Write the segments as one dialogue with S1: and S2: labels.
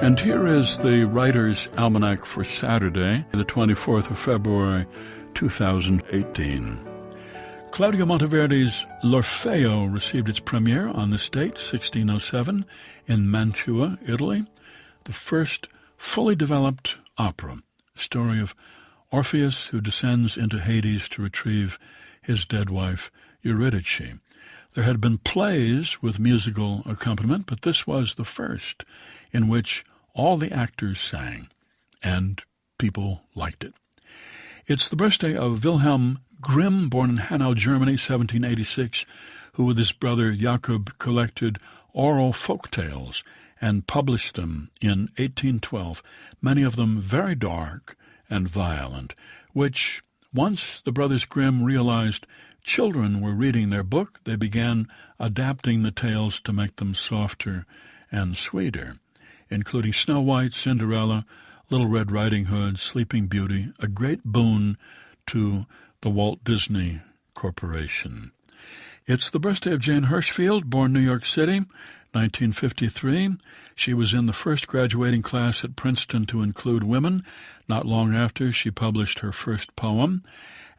S1: And here is the Writer's Almanac for Saturday, the 24th of February, 2018. Claudio Monteverdi's L'Orfeo received its premiere on this date, 1607, in Mantua, Italy, the first fully developed opera, story of Orpheus who descends into Hades to retrieve his dead wife, Eurydice. There had been plays with musical accompaniment, but this was the first in which all the actors sang, and people liked it. It's the birthday of Wilhelm Grimm, born in Hanau, Germany, 1786, who with his brother Jakob collected oral folk tales and published them in 1812, many of them very dark and violent, which, once the brothers Grimm realized children were reading their book, they began adapting the tales to make them softer and sweeter, including Snow White, Cinderella, Little Red Riding Hood, Sleeping Beauty, a great boon to the Walt Disney Corporation. It's the birthday of Jane Hirshfield, born New York City, 1953. She was in the first graduating class at Princeton to include women. Not long after, she published her first poem,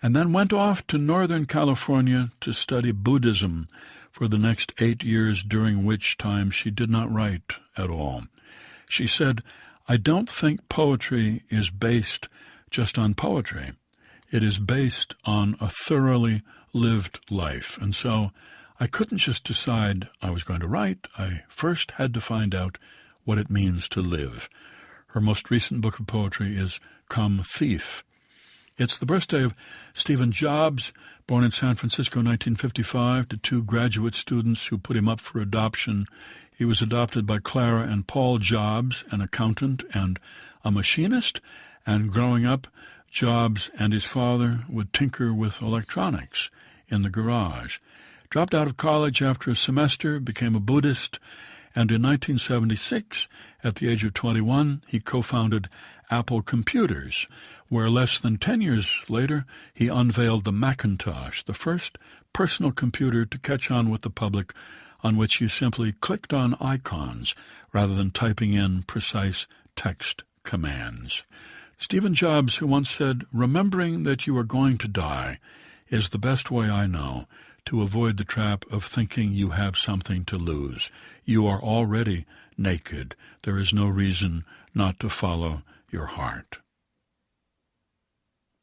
S1: and then went off to Northern California to study Buddhism for the next 8 years, during which time she did not write at all. She said, "I don't think poetry is based just on poetry. It is based on a thoroughly lived life. And so I couldn't just decide I was going to write. I first had to find out what it means to live." Her most recent book of poetry is Come Thief. It's the birthday of Stephen Jobs, born in San Francisco, 1955, to two graduate students who put him up for adoption. He was adopted by Clara and Paul Jobs, an accountant and a machinist, and growing up, Jobs and his father would tinker with electronics in the garage. Dropped out of college after a semester, became a Buddhist, and in 1976, at the age of 21, he co-founded Apple Computers, where less than 10 years later, he unveiled the Macintosh, the first personal computer to catch on with the public, on which you simply clicked on icons rather than typing in precise text commands. Stephen Jobs, who once said, "Remembering that you are going to die is the best way I know to avoid the trap of thinking you have something to lose. You are already naked. There is no reason not to follow your heart."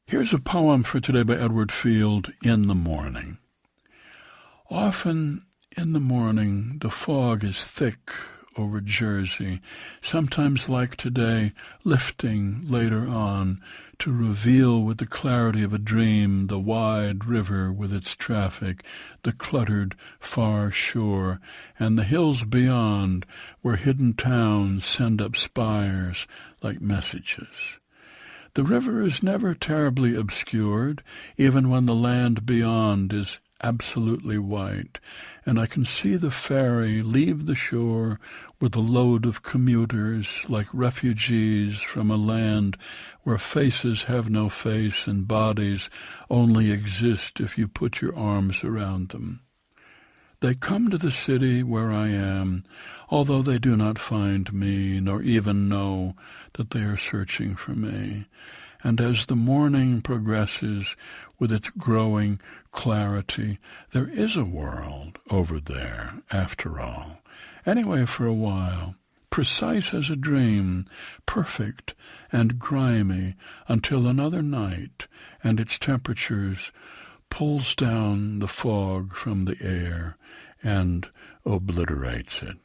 S1: Here's a poem for today by Edward Field, In the Morning. Often in the morning the fog is thick over Jersey, sometimes like today, lifting later on to reveal with the clarity of a dream the wide river with its traffic, the cluttered far shore, and the hills beyond where hidden towns send up spires like messages. The river is never terribly obscured, even when the land beyond is absolutely white, and I can see the ferry leave the shore with a load of commuters like refugees from a land where faces have no face and bodies only exist if you put your arms around them. They come to the city where I am, although they do not find me, nor even know that they are searching for me. And as the morning progresses with its growing clarity, there is a world over there, after all. Anyway, for a while, precise as a dream, perfect and grimy, until another night, and its temperatures pulls down the fog from the air and obliterates it.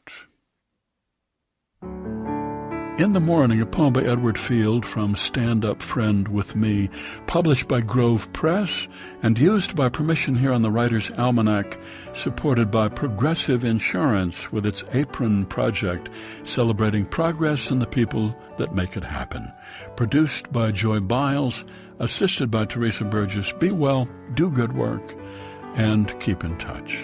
S1: In the Morning, a poem by Edward Field from Stand Up Friend with Me, published by Grove Press and used by permission here on the Writer's Almanac, supported by Progressive Insurance with its Apron Project, celebrating progress and the people that make it happen. Produced by Joy Biles, assisted by Teresa Burgess. Be well, do good work, and keep in touch.